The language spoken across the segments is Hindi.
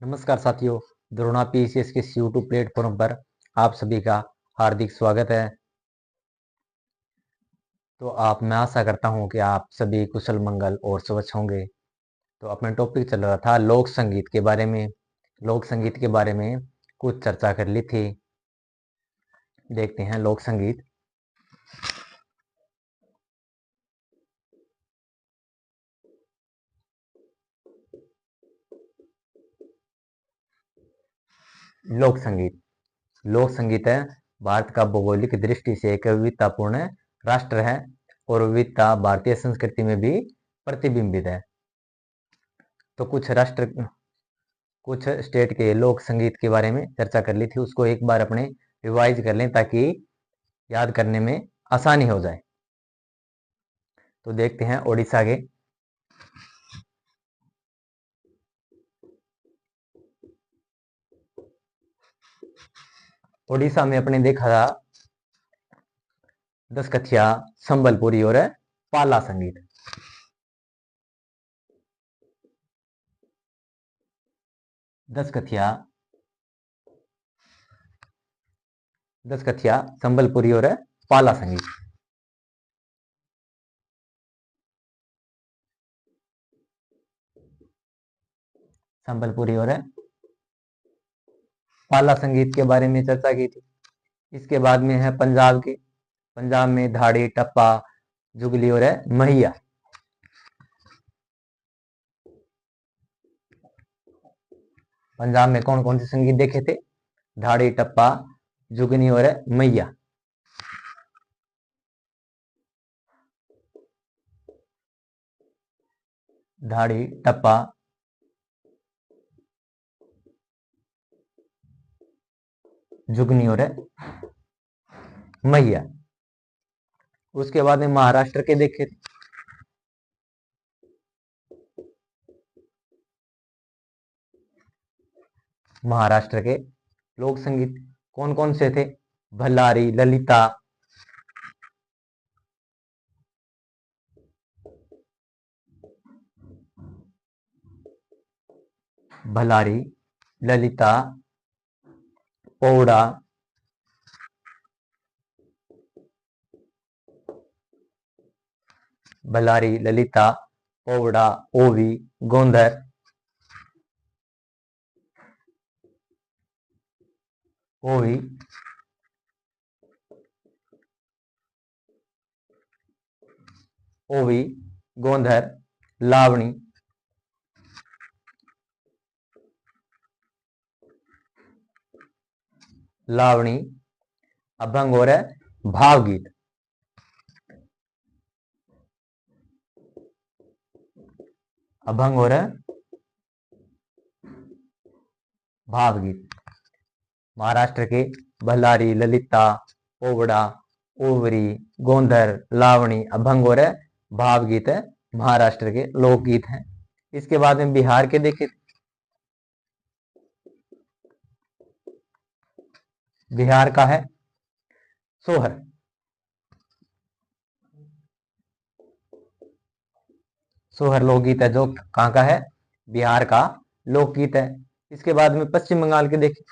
नमस्कार साथियों, द्रोणा पीसीएस के यूट्यूब प्लेटफॉर्म पर आप सभी का हार्दिक स्वागत है। तो मैं आशा करता हूं कि आप सभी कुशल मंगल और स्वस्थ होंगे। तो अपना टॉपिक चल रहा था लोक संगीत के बारे में। लोक संगीत के बारे में कुछ चर्चा कर ली थी। देखते हैं लोक संगीत। लोक संगीत लोक संगीत है भारत का भौगोलिक दृष्टि से एक विविधतापूर्ण राष्ट्र है और विविधता भारतीय संस्कृति में भी प्रतिबिंबित है। तो कुछ स्टेट के लोक संगीत के बारे में चर्चा कर ली थी, उसको एक बार अपने रिवाइज कर लें ताकि याद करने में आसानी हो जाए। तो देखते हैं ओडिशा के। ओडिशा में अपने देखा था दसकथिया, संबलपुरी और पाला संगीत। दसकथिया दसकथिया संबलपुरी और पाला संगीत। संबलपुरी और पाला संगीत के बारे में चर्चा की थी। इसके बाद में है पंजाब के। पंजाब में धाड़ी, टप्पा, जुगली और महिया। पंजाब में कौन कौन से संगीत देखे थे? धाड़ी, टप्पा, जुगनी और मैया। धाड़ी, टप्पा, जुगनी और मैया। उसके बाद में महाराष्ट्र के देखे थे। महाराष्ट्र के लोक संगीत कौन कौन से थे? भल्लारी, ललिता, भल्लारी, ललिता, पौड़ा, भल्लारी, ललिता, पौड़ा, ओवी, गोंधर, ओवी, ओवी, गोंधर, लावणी, लावणी, अभंग और भावगीत। अभंग और भावगीत। महाराष्ट्र के भल्लारी, ललिता, पोवड़ा, ओवरी, गोंधर, लावणी, अभंग और भावगीत महाराष्ट्र के लोकगीत हैं। इसके बाद में बिहार के देखे। बिहार का है सोहर। सोहर लोकगीत है जो कहाँ का है? बिहार का लोकगीत है। इसके बाद में पश्चिम बंगाल के देखें।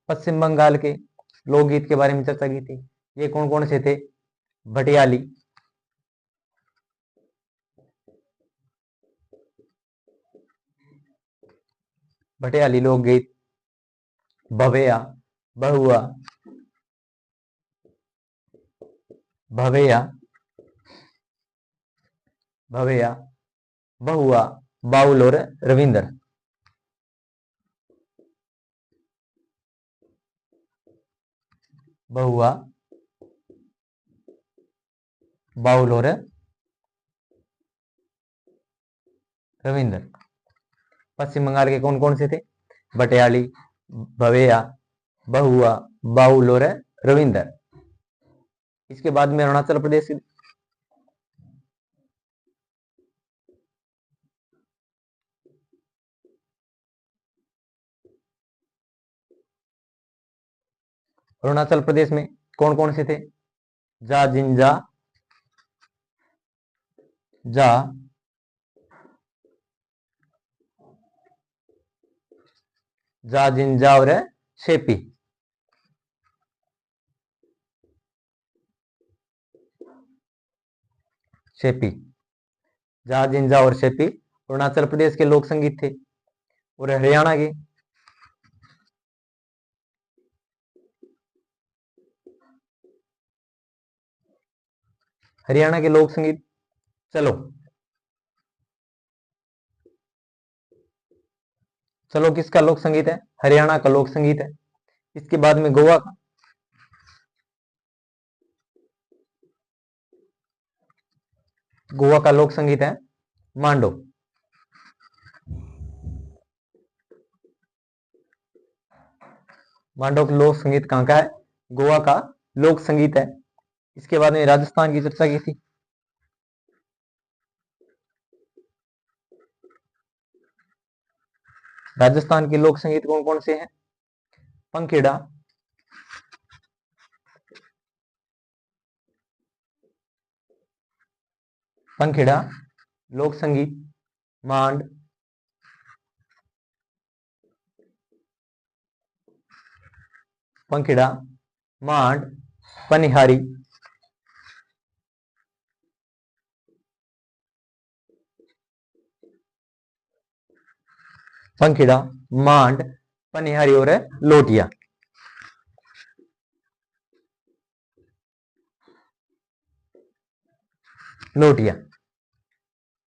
पश्चिम बंगाल के लोकगीत के बारे में चर्चा की थी। ये कौन कौन से थे? भटियाली, भटियाली लोकगीत, भवेया, बहुआ, भवेया, भवेया, बहुआ, बाउल और रविंद्र। बहुआ, बाउल और रविंद्र। पश्चिम बंगाल के कौन कौन से थे? भटियाली, भवेया, बहुआ, बाउल और रविंद्र। इसके बाद में अरुणाचल प्रदेश। अरुणाचल प्रदेश में कौन कौन से थे? जा जिंजा जा जा जिंजा और शेपी। शेपी, जा जिंजा और शेपी अरुणाचल प्रदेश के लोक संगीत थे। और हरियाणा के लोक संगीत, चलो चलो किसका लोक संगीत है? हरियाणा का लोक संगीत है। इसके बाद में गोवा का, गोवा का लोक संगीत है मांडो। मांडो का लोक संगीत कहां का है? गोवा का लोक संगीत है। इसके बाद में राजस्थान की चर्चा की थी। राजस्थान के लोक संगीत कौन कौन से हैं? पंखेड़ा, पंखेड़ा लोक संगीत, मांड, पंखेड़ा, मांड, पनिहारी, पंखेड़ा, मांड, पनिहारी और लोटिया। लोटिया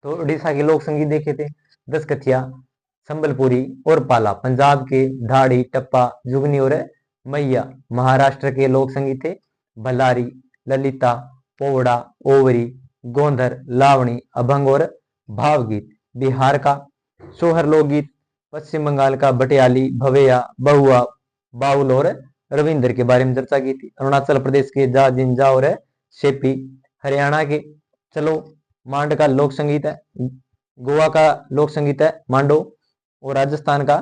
तो उड़ीसा के लोक संगीत देखे थे, दसकथिया, संबलपुरी और पाला। पंजाब के ढाड़ी, टप्पा, जुगनी और मैया। महाराष्ट्र के लोक संगीत थे भल्लारी, ललिता, पोवड़ा, ओवरी, गोंधर, लावणी, अभंग और भावगीत। बिहार का सोहर लोकगीत, पश्चिम बंगाल का भटियाली, भवेया, बहुआ, बाउल और रविंद्र के बारे में चर्चा की थी। अरुणाचल प्रदेश के जा जिंजा और शेपी। हरियाणा के चलो मांड का लोक संगीत है, गोवा का लोक संगीत है मांडो, और राजस्थान का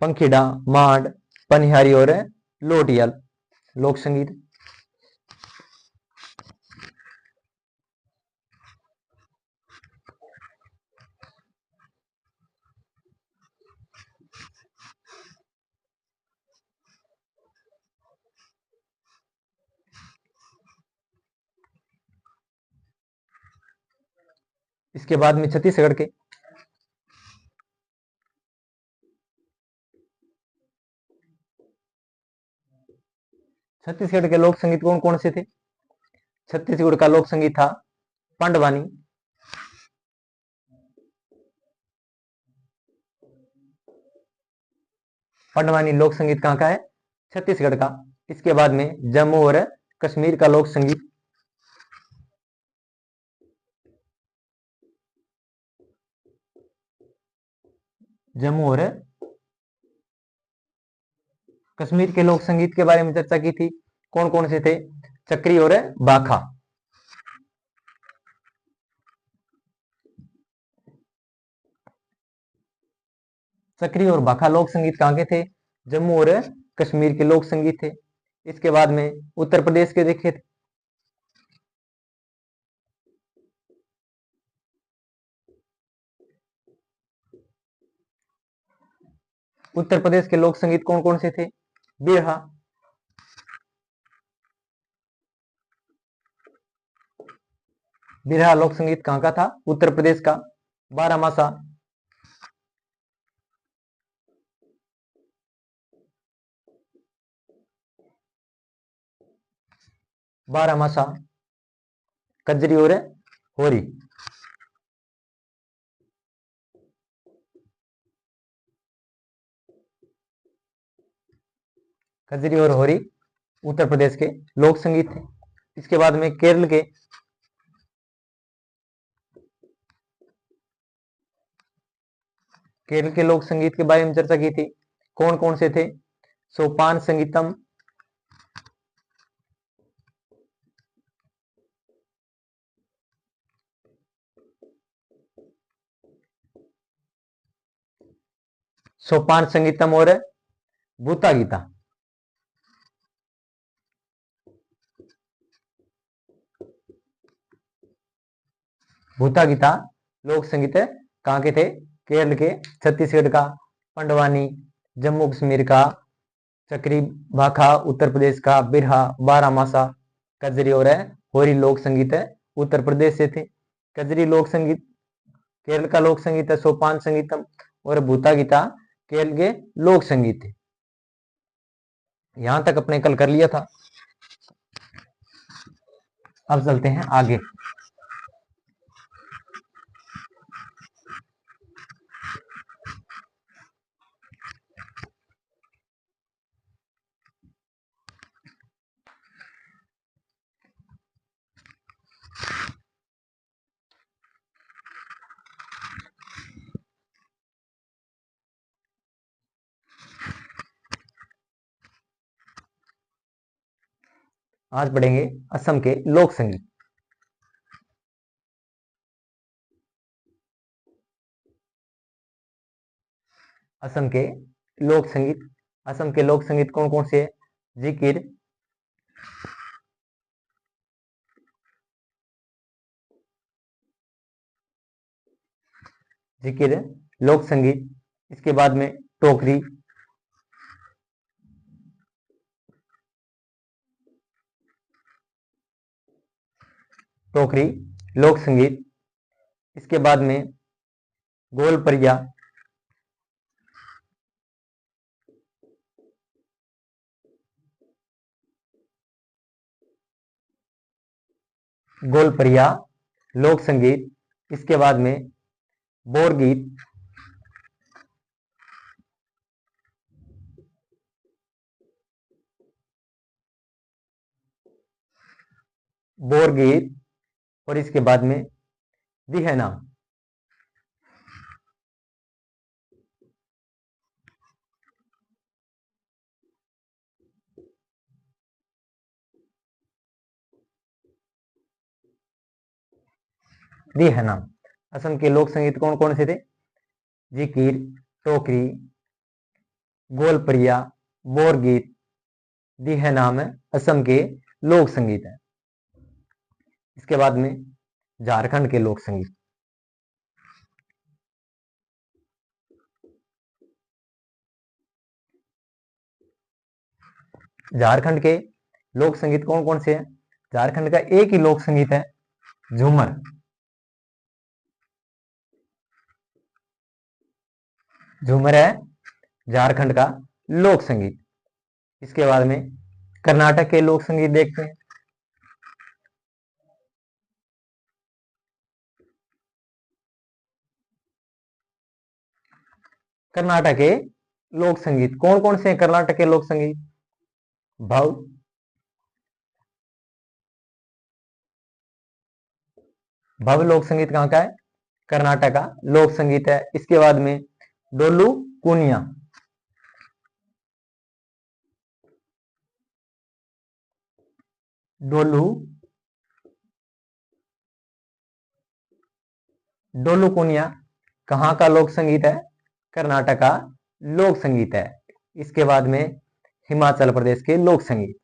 पंखीड़ा, मांड, पनिहारी और लोटिया लोक संगीत। इसके बाद में छत्तीसगढ़ के लोक संगीत कौन कौन से थे? छत्तीसगढ़ का लोक संगीत था पांडवानी, पांडवानी लोक संगीत कहां का है? छत्तीसगढ़ का। इसके बाद में जम्मू और कश्मीर का लोक संगीत, जम्मू और कश्मीर के लोक संगीत के बारे में चर्चा की थी। कौन कौन से थे? चक्री और बाखा। चक्री और बाखा लोक संगीत कहां के थे? जम्मू और कश्मीर के लोक संगीत थे। इसके बाद में उत्तर प्रदेश के देखे थे। उत्तर प्रदेश के लोक संगीत कौन कौन से थे? बिरहा, बिरहा लोक संगीत कहां का था? उत्तर प्रदेश का। बारामासा, बारामासा, कजरी और होरी। कजरी और होरी उत्तर प्रदेश के लोक संगीत थे। इसके बाद में केरल के लोक संगीत के बारे में चर्चा की थी। कौन कौन से थे? सोपान संगीतम, सोपान संगीतम और भूता गीता। भूता गीता लोक संगीत कहाँ के थे? केरल के। छत्तीसगढ़ का पंडवानी, जम्मू कश्मीर का चक्री भाखा, उत्तर प्रदेश का बिरहा, बारामासा, कजरी और होरी लोक संगीत है उत्तर प्रदेश से थे। कजरी लोक संगीत केरल का लोक संगीत है, सोपान संगीतम, और भूता गीता केरल के लोक संगीत थे। यहां तक अपने कल कर लिया था। अब चलते हैं आगे। आज पढ़ेंगे असम के लोक संगीत। असम के लोक संगीत। असम के लोक संगीत कौन कौन से है? जिकिर, जिकिर लोक संगीत। इसके बाद में टोकरी, टोकरी लोक संगीत। इसके बाद में गोलपरिया, गोलपरिया लोक संगीत। इसके बाद में बोरगीत, बोरगीत। और इसके बाद में दिहना। दिहना। असम के लोक संगीत कौन कौन से थे? जिकिर, टोकरी, गोलपरिया, बोरगीत, दिहनाम असम के लोक संगीत है। इसके बाद में झारखंड के लोक संगीत। झारखंड के लोक संगीत कौन कौन से हैं? झारखंड का एक ही लोक संगीत है, झूमर। झूमर है झारखंड का लोक संगीत। इसके बाद में कर्नाटक के लोक संगीत देखते हैं। कर्नाटक के लोक संगीत कौन कौन से हैं? कर्नाटक के लोक संगीत भव, भव लोक संगीत कहाँ का है? कर्नाटक का लोक संगीत है। इसके बाद में डोलू कुनिया, डोलू, डोलू कुनिया कहाँ का लोक संगीत है? कर्नाटक का लोक संगीत है। इसके बाद में हिमाचल प्रदेश के लोक संगीत।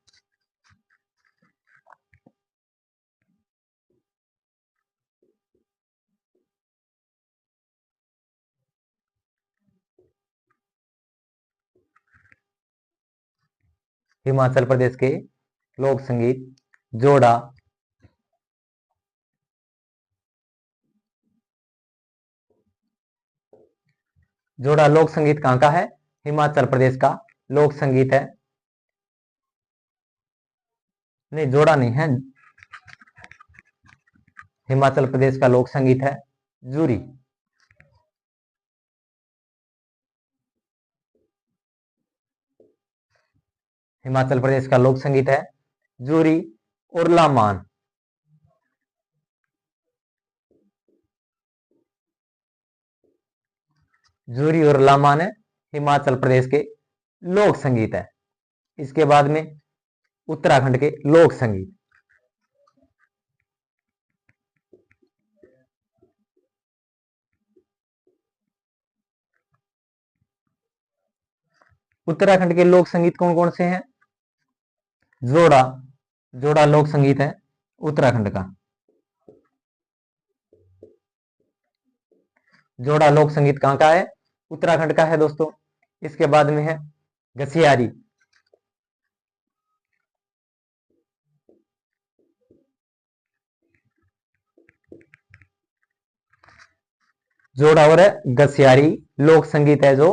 हिमाचल प्रदेश के लोक संगीत जोड़ा, जोड़ा लोक संगीत कहाँ का है? हिमाचल प्रदेश का लोक संगीत है। नहीं, जोड़ा नहीं है, हिमाचल प्रदेश का लोक संगीत है जूरी। हिमाचल प्रदेश का लोक संगीत है जूरी और लामान। जूरी और लामान हिमाचल प्रदेश के लोक संगीत है। इसके बाद में उत्तराखंड के लोक संगीत। उत्तराखंड के लोक संगीत कौन कौन से हैं? जोड़ा, जोड़ा लोक संगीत है उत्तराखंड का। जोड़ा लोक संगीत कहाँ का है? उत्तराखंड का है दोस्तों। इसके बाद में है घसियारी। जोड़ा और घसियारी लोक संगीत है जो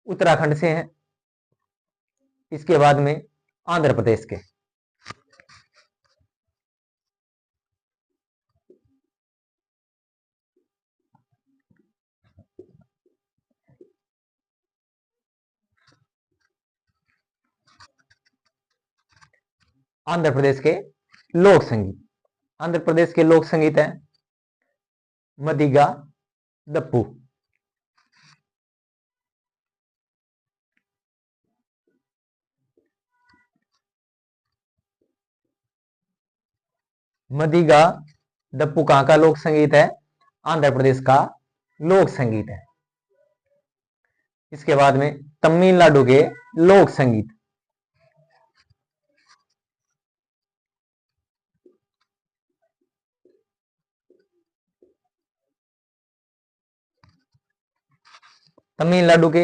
उत्तराखंड से है। इसके बाद में आंध्र प्रदेश के आंध्र प्रदेश के लोक संगीत। आंध्र प्रदेश के लोक संगीत है मदिगा दप्पू। मदिगा दप्पू कहाँ का लोक संगीत है? आंध्र प्रदेश का लोक संगीत है। इसके बाद में तमिलनाडु के लोक संगीत। तमिलनाडु के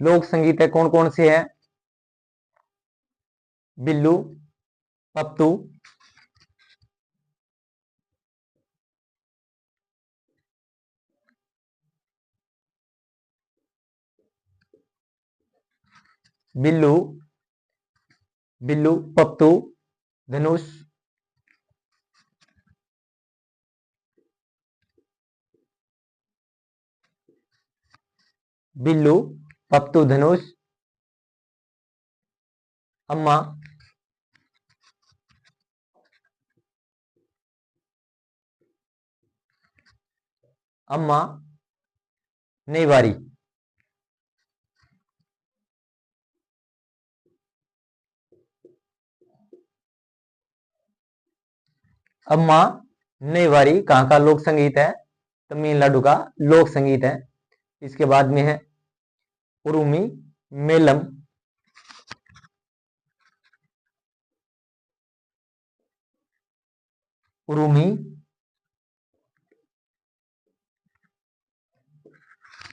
लोक संगीत है कौन कौन से हैं? बिल्लू, पप्तू, बिल्लू, बिल्लू, पप्तू, धनुष, बिल्लू, पप्तू, धनुष, अम्मा, अम्मा, नेवारी। अम्मा नेवारी कहाँ का लोक संगीत है? तमिलनाडु का लोक संगीत है। इसके बाद में है उरुमी मेलम। उरुमी,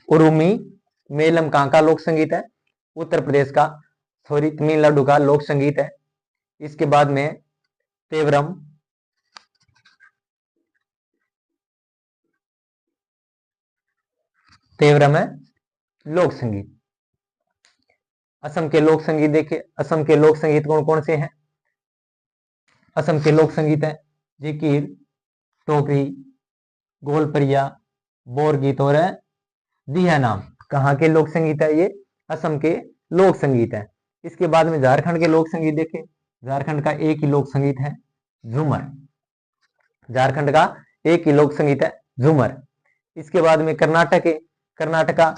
उरुमी मेलम कहाँ का लोक संगीत है? उत्तर प्रदेश का, सॉरी तमिलनाडु का लोक संगीत है। इसके बाद में तेवरम, तेवरम है लोक संगीत। असम के लोक संगीत देखिए, असम के लोक संगीत कौन कौन से हैं? असम के लोक संगीत है जिकिर, टोकरी, गोलपरिया, बोरगीत और दिया नाम। कहाँ के लोक संगीत है ये? असम के लोक संगीत है। इसके बाद में झारखंड के लोक संगीत देखें। झारखंड का एक ही लोक संगीत है झूमर। झारखंड का एक ही लोक संगीत है झूमर। इसके बाद में कर्नाटक है, कर्नाटक का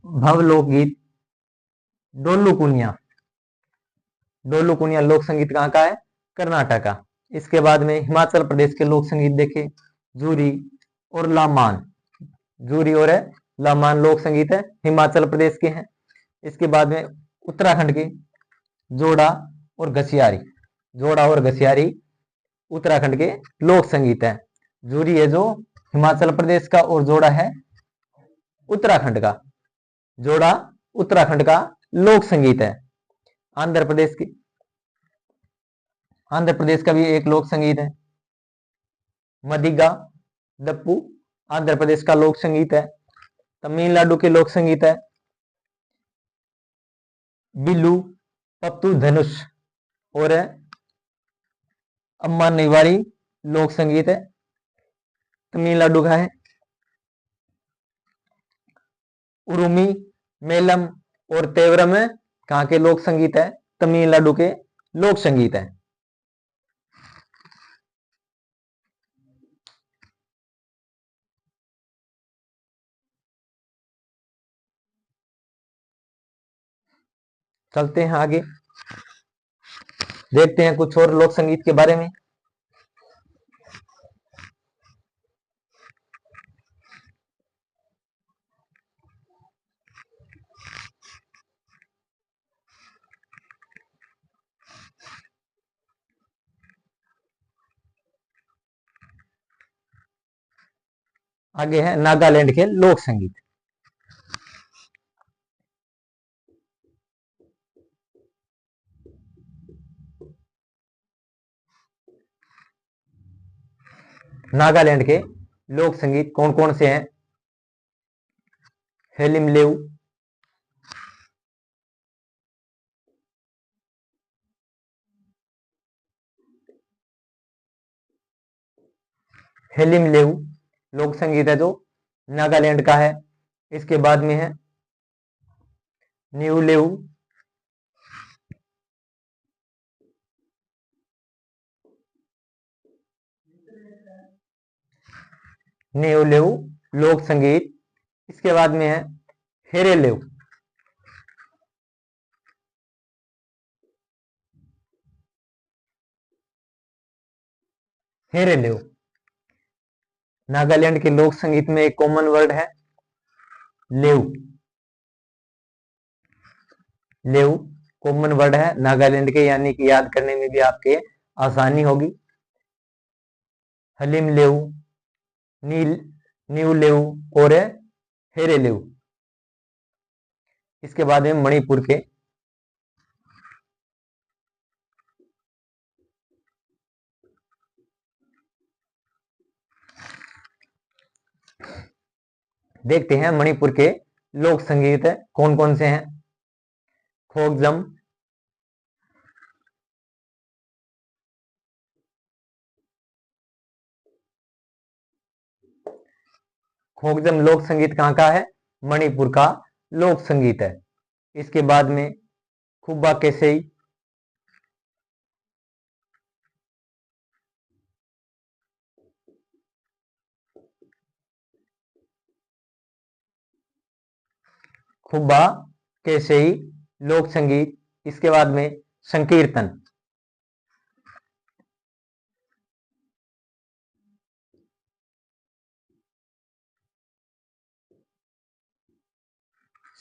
भव लोकगीत डोलू कुनिया। डोलू कुनिया लोक संगीत कहाँ का है? कर्नाटक का। इसके बाद में हिमाचल प्रदेश के लोक संगीत देखें, जूरी और लामान। जूरी और लामान लोक संगीत है हिमाचल प्रदेश के हैं। इसके बाद में उत्तराखंड के जोड़ा और घसियारी। जोड़ा और घसियारी उत्तराखंड के लोक संगीत है। जूरी है जो हिमाचल प्रदेश का और जोड़ा है उत्तराखंड का। जोड़ा उत्तराखंड का लोक संगीत है। आंध्र प्रदेश की, आंध्र प्रदेश का भी एक लोक संगीत है मदिगा दप्पू। आंध्र प्रदेश का लोक संगीत है। तमिलनाडु के लोक संगीत है बिल्लू, पप्तू, धनुष और अम्मा नेवारी लोक संगीत है तमिलनाडु का है। उरुमी मेलम और तेवरम कहाँ के लोक संगीत है? तमिलनाडु के लोक संगीत है। चलते हैं आगे, देखते हैं कुछ और लोक संगीत के बारे में। आगे है नागालैंड के लोक संगीत। नागालैंड के लोक संगीत कौन कौन से हैं? हेलिमलेव, हेलिमलेव लोक संगीत है जो नागालैंड का है। इसके बाद में है न्यूलेव, न्यूलेव लोक संगीत। इसके बाद में है हेरेलेव, हेरेलेव। नागालैंड के लोक संगीत में एक कॉमन वर्ड है लेव, लेव कॉमन वर्ड है नागालैंड के, यानी कि याद करने में भी आपके आसानी होगी। हलीम लेव, नील, न्यू लेव और हेरे लेव। इसके बाद में मणिपुर के देखते हैं मणिपुर के लोक संगीत कौन कौन से हैं। खोगजम, खोगजम लोक संगीत कहाँ का है? मणिपुर का लोक संगीत है। इसके बाद में खुब्बा केसई, खुब्बा केसई लोक संगीत। इसके बाद में संकीर्तन,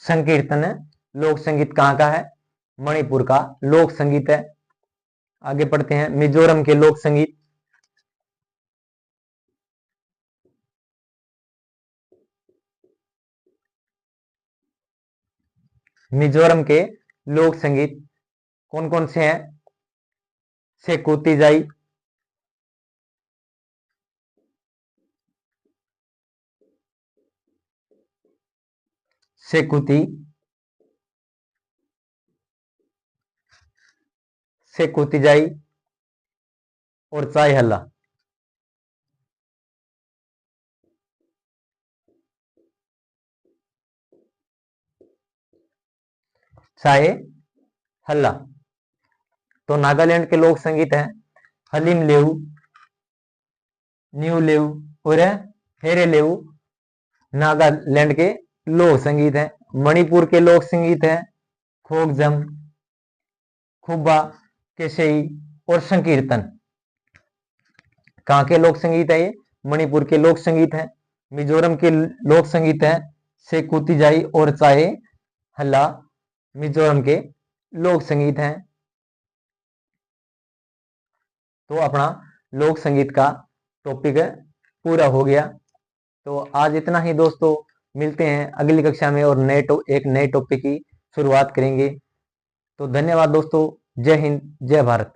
संकीर्तन लोक संगीत कहाँ का है? मणिपुर का लोक संगीत है। आगे पढ़ते हैं मिजोरम के लोक संगीत। मिजोरम के लोक संगीत कौन कौन से हैं? सेकुती जाई, सेकुती, सेकुती जाई और चाय हल्ला। चाय हल्ला। तो नागालैंड के लोक संगीत हैं हलीम लेव, न्यू लेव और हेरे लेव। नागालैंड के लोक संगीत हैं। मणिपुर के लोक संगीत हैं खोगजम, खुब्बा केसई और संकीर्तन। कहाँ के लोक संगीत है ये? मणिपुर के लोक संगीत हैं। मिजोरम के लोक संगीत हैं सेकुती जाई और चाहे हल्ला, मिजोरम के लोक संगीत हैं। तो अपना लोक संगीत का टॉपिक पूरा हो गया। तो आज इतना ही दोस्तों, मिलते हैं अगली कक्षा में और एक नए टॉपिक की शुरुआत करेंगे। तो धन्यवाद दोस्तों, जय हिंद, जय भारत।